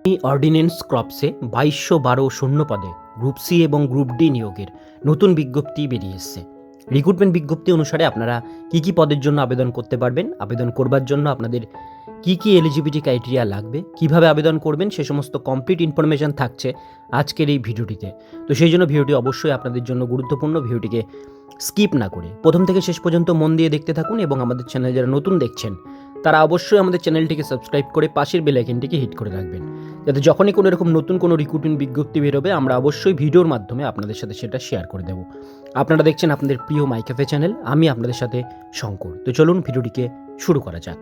Ordinance ক্রপসে 2212 শূন্য পদে group C এবং গ্রুপ ডি নিয়োগের নতুন বিজ্ঞপ্তি বেরিয়ে এসেছে। রিক্রুটমেন্ট বিজ্ঞপ্তি অনুসারে আপনারা কী পদের জন্য আবেদন করতে পারবেন, আবেদন করবার জন্য আপনাদের কী এলিজিবিলিটি ক্রাইটেরিয়া লাগবে, কিভাবে আবেদন করবেন, সে সমস্ত কমপ্লিট ইনফরমেশান থাকছে আজকের এই ভিডিওটিতে। তো সেই জন্য ভিডিওটি অবশ্যই আপনাদের জন্য গুরুত্বপূর্ণ। ভিডিওটিকে স্কিপ না করে প্রথম থেকে শেষ পর্যন্ত মন দিয়ে দেখতে থাকুন এবং আমাদের চ্যানেলে যারা নতুন দেখছেন তারা অবশ্যই আমাদের চ্যানেলটিকে সাবস্ক্রাইব করে পাশের বেল আইকনটিকে হিট করে রাখবেন, যাতে যখনই কোনো এরকম নতুন কোনো রিক্রুটমেন্ট বিজ্ঞপ্তি বেরোবে আমরা অবশ্যই ভিডিওর মাধ্যমে আপনাদের সাথে সেটা শেয়ার করে দেব। আপনারা দেখছেন আপনাদের প্রিয় মাই ক্যাফে চ্যানেল, আমি আপনাদের সাথে শঙ্কর। তো চলুন ভিডিওটিকে শুরু করা যাক।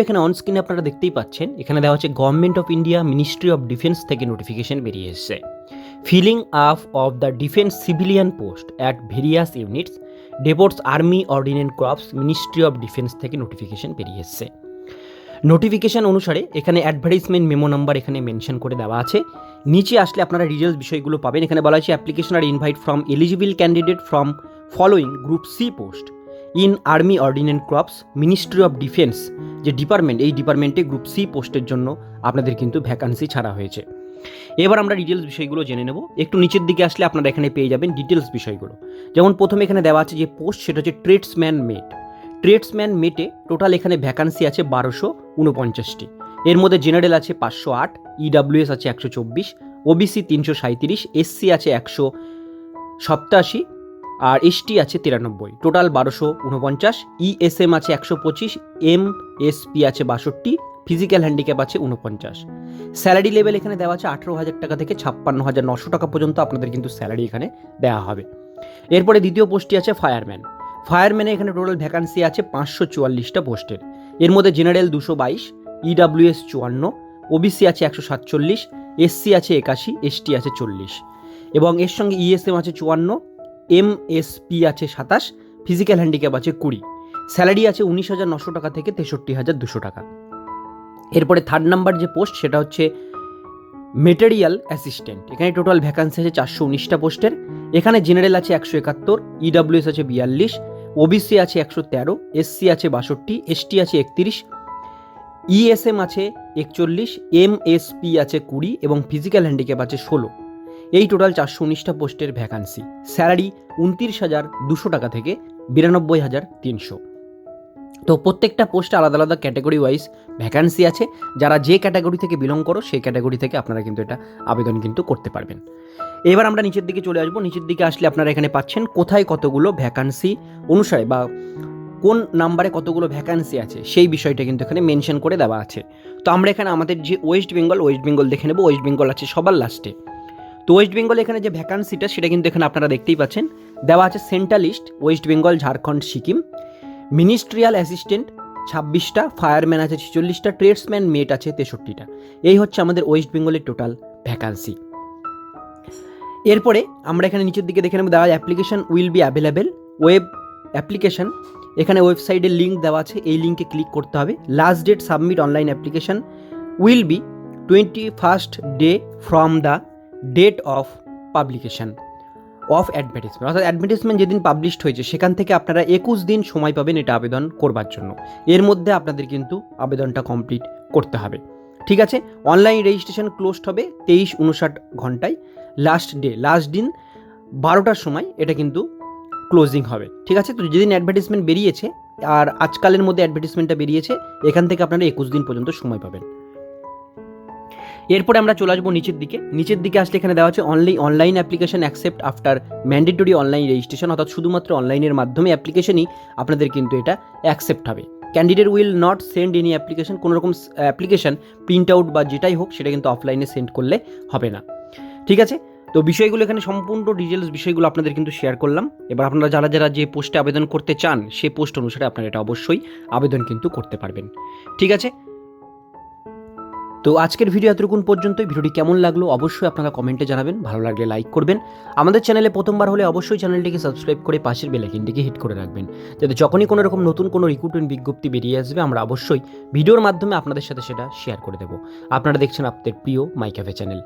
এখানে অন স্ক্রিনে আপনারা দেখতেই পাচ্ছেন, এখানে দেওয়া হচ্ছে government of India ministry of defence থেকে নোটিফিকেশন বেরিয়ে এসেছে। Filling up of the defence civilian post at various units depots army ordinance crops ministry of defence থেকে নোটিফিকেশন বেরিয়ে এসেছে। নোটিফিকেশন অনুসারে এখানে অ্যাডভার্টাইজমেন্ট মেমো নাম্বার এখানে মেনশন করে দেওয়া আছে। নিচে আসলে আপনারা ডিটেলস বিষয়গুলো পাবেন। এখানে বলা হয়েছে application are invite from eligible candidate from following group C post in Army ordinance crops ministry of Defence, যে ডিপার্টমেন্ট, এই ডিপার্টমেন্টে গ্রুপ সি পোস্টের জন্য আপনাদের কিন্তু ভ্যাকান্সি ছাড়া হয়েছে। এবার আমরা ডিটেলস বিষয়গুলো জেনে নেব। একটু নিচের দিকে আসলে আপনারা এখানে পেয়ে যাবেন ডিটেলস বিষয়গুলো। যেমন প্রথমে এখানে দেওয়া আছে যে পোস্ট, সেটা হচ্ছে ট্রেডসম্যান মেট। ট্রেডসম্যান মেটে টোটাল এখানে ভ্যাকান্সি আছে 1249টি। এর মধ্যে জেনারেল আছে 508, ইডাব্লিউএস আছে 124, ওবিসি 337, এসসি আছে 187 আর এসটি আছে 93, টোটাল 1249। ইএসএম আছে 125, এমএসপি আছে 62, ফিজিক্যাল হ্যান্ডিক্যাপ আছে 49। স্যালারি লেভেল এখানে দেওয়া আছে 18,000 টাকা থেকে 56,900 টাকা পর্যন্ত আপনাদের কিন্তু স্যালারি এখানে দেওয়া হবে। এরপরে দ্বিতীয় পোস্টটি আছে ফায়ারম্যান। ফায়ারম্যানে এখানে টোটাল ভ্যাকান্সি আছে 544টা পোস্টের। এর মধ্যে জেনারেল 222, ইডাব্লিউএস 54, ওবিসি আছে 147, এসসি আছে 81, এসটি আছে 40 এবং এর সঙ্গে ইএসএম আছে 54, এমএসপি আছে 27, ফিজিক্যাল হ্যান্ডিক্যাপ আছে 20। স্যালারি আছে 19,900 টাকা থেকে 63,200 টাকা। এরপরে থার্ড নাম্বার যে পোস্ট সেটা হচ্ছে মেটেরিয়াল অ্যাসিস্ট্যান্ট। এখানে টোটাল ভ্যাকান্সি আছে 419টা পোস্টের। এখানে জেনারেল আছে 171, ইডাব্লিউএস আছে 42, ওবিসি আছে 113, এসসি আছে 62, এসটি আছে 31, ইএসএম আছে 41, এমএসপি আছে 20 এবং ফিজিক্যাল হ্যান্ডিক্যাপ আছে 16। এই টোটাল 419টা পোস্টের ভ্যাকান্সি। স্যালারি 29,200 টাকা থেকে 92,300। তো প্রত্যেকটা পোস্টে আলাদা আলাদা ক্যাটাগরি ওয়াইজ ভ্যাকান্সি আছে। যারা যে ক্যাটাগরি থেকে বিলং করো সেই ক্যাটাগরি থেকে আপনারা কিন্তু এটা আবেদন কিন্তু করতে পারবেন। এবার আমরা নিচের দিকে চলে আসবো। নিচের দিকে আসলে আপনারা এখানে পাচ্ছেন কোথায় কতগুলো ভ্যাকান্সি অনুসারে বা কোন নাম্বারে কতগুলো ভ্যাকান্সি আছে সেই বিষয়টা কিন্তু এখানে মেনশন করে দেওয়া আছে। তো আমরা এখানে আমাদের যে ওয়েস্ট বেঙ্গল দেখে নেব। ওয়েস্ট বেঙ্গল আছে সবার লাস্টে। তো ওয়েস্ট বেঙ্গল এখানে যে ভ্যাকান্সিটা সেটা কিন্তু এখানে আপনারা দেখতেই পাচ্ছেন দেওয়া আছে। Central list West Bengal, Jharkhand, Sikkim. Ministerial assistant 26টা, ফায়ারম্যান আছে 46টা, ট্রেডসম্যান মেট আছে 63টা। এই হচ্ছে আমাদের ওয়েস্ট বেঙ্গলের টোটাল ভ্যাকান্সি। এরপরে আমরা এখানে নিচের দিকে দেখে নেব দেওয়া application will be available web application. এখানে ওয়েবসাইটের লিঙ্ক দেওয়া আছে, এই লিঙ্কে ক্লিক করতে হবে। Last date submit online application will be 21st day from the date of publication of advertisement. অর্থাৎ অ্যাডভার্টাইজমেন্ট যেদিন পাবলিশড হয়েছে সেখান থেকে আপনারা 21 দিন সময় পাবেন এটা আবেদন করবার জন্য। এর মধ্যে আপনাদের কিন্তু আবেদনটা কমপ্লিট করতে হবে। ঠিক আছে, অনলাইন রেজিস্ট্রেশন ক্লোজড হবে 23-59 ঘন্টায়। লাস্ট দিন 12টার সময় এটা কিন্তু ক্লোজিং হবে। ঠিক আছে, তো যেদিন অ্যাডভার্টাইজমেন্ট বেরিয়েছে আর আজকালের মধ্যে অ্যাডভার্টাইজমেন্টটা বেরিয়েছে, এখান থেকে আপনারা 21 দিন পর্যন্ত সময় পাবেন। এরপরে আমরা চলে আসবো নিচের দিকে আসলে এখানে দেওয়া আছে online application accept after mandatory online registration. অর্থাৎ শুধুমাত্র অনলাইনের মাধ্যমে অ্যাপ্লিকেশনই আপনাদের কিন্তু এটা অ্যাকসেপ্ট হবে। Candidate will not send any application, কোনো রকম অ্যাপ্লিকেশন প্রিন্ট আউট বা যেটাই হোক সেটা কিন্তু অফলাইনে সেন্ড করলে হবে না। ঠিক আছে, তো বিষয়গুলো এখানে সম্পূর্ণ ডিটেলস বিষয়গুলো আপনাদের কিন্তু শেয়ার করলাম। এবার আপনারা যারা যে পোস্টে আবেদন করতে চান সেই পোস্ট অনুসারে আপনারা এটা অবশ্যই আবেদন কিন্তু করতে পারবেন। ঠিক আছে, তো আজকের ভিডিও এতটুকুন পর্যন্তই। ভিডিওটি কেমন লাগলো অবশ্যই আপনারা কমেন্টে জানাবেন, ভালো লাগলে লাইক করবেন। আমাদের চ্যানেলে প্রথমবার হলে অবশ্যই চ্যানেলটিকে সাবস্ক্রাইব করে পাশের বেল আইকনটিকে হিট করে রাখবেন, যাতে যখনই কোনো রকম নতুন কোনো রিক্রুটমেন্ট বিজ্ঞপ্তি বেরিয়ে আসবে আমরা অবশ্যই ভিডিওর মাধ্যমে আপনাদের সাথে সেটা শেয়ার করে দেবো। আপনারা দেখছেন আপনাদের প্রিয় মাই ক্যাফে চ্যানেল।